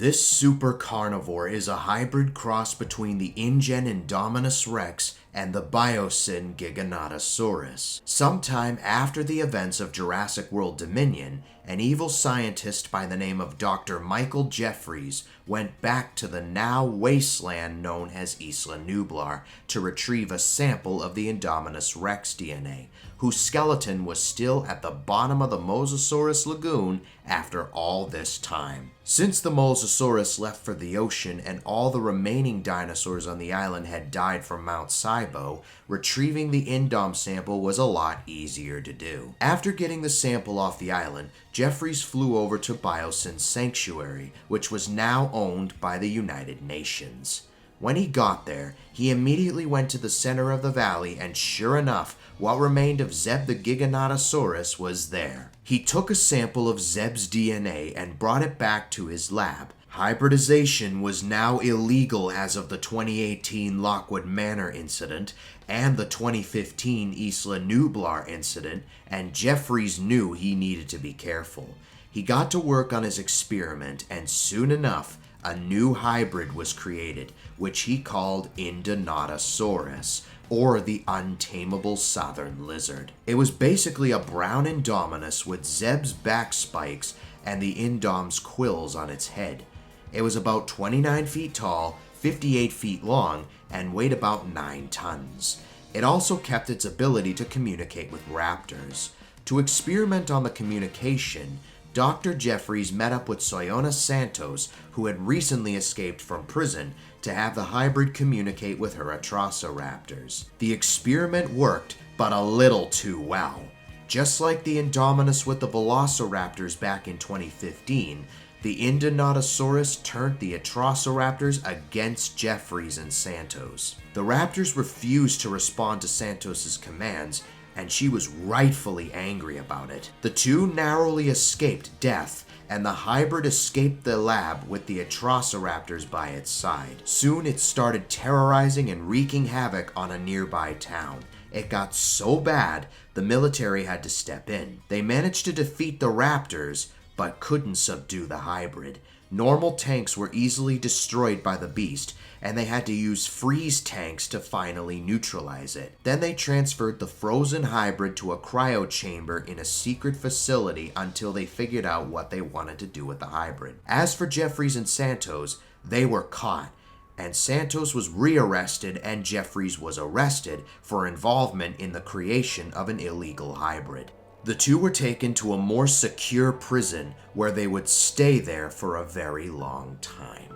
This super carnivore is a hybrid cross between the InGen Indominus rex and the Biosyn Giganotosaurus. Sometime after the events of Jurassic World Dominion, an evil scientist by the name of Dr. Michael Jeffries went back to the now wasteland known as Isla Nublar to retrieve a sample of the Indominus rex DNA, whose skeleton was still at the bottom of the Mosasaurus lagoon after all this time. Since the Mosasaurus left for the ocean and all the remaining dinosaurs on the island had died from Mount Sibo, retrieving the Indom sample was a lot easier to do. After getting the sample off the island, Jeffries flew over to Biosyn's sanctuary, which was now owned by the United Nations. When he got there, he immediately went to the center of the valley, and sure enough, what remained of Zeb the Giganotosaurus was there. He took a sample of Zeb's DNA and brought it back to his lab. Hybridization was now illegal as of the 2018 Lockwood Manor incident and the 2015 Isla Nublar incident, and Jeffries knew he needed to be careful. He got to work on his experiment, and soon enough, a new hybrid was created, which he called Indonotosaurus, or the untamable southern lizard. It was basically a brown Indominus with Zeb's back spikes and the Indom's quills on its head. It was about 29 feet tall, 58 feet long, and weighed about 9 tons. It also kept its ability to communicate with raptors. To experiment on the communication, Dr. Jeffries met up with Soyona Santos, who had recently escaped from prison, to have the hybrid communicate with her Atrociraptors. The experiment worked, but a little too well. Just like the Indominus with the Velociraptors back in 2015, the Indonotosaurus turned the Atrociraptors against Jeffries and Santos. The raptors refused to respond to Santos's commands, and she was rightfully angry about it. The two narrowly escaped death, and the hybrid escaped the lab with the Atrociraptors by its side. Soon it started terrorizing and wreaking havoc on a nearby town. It got so bad, the military had to step in. They managed to defeat the raptors, but couldn't subdue the hybrid. Normal tanks were easily destroyed by the beast, and they had to use freeze tanks to finally neutralize it. Then they transferred the frozen hybrid to a cryo chamber in a secret facility until they figured out what they wanted to do with the hybrid. As for Jeffries and Santos, they were caught, and Santos was rearrested and Jeffries was arrested for involvement in the creation of an illegal hybrid. The two were taken to a more secure prison where they would stay there for a very long time.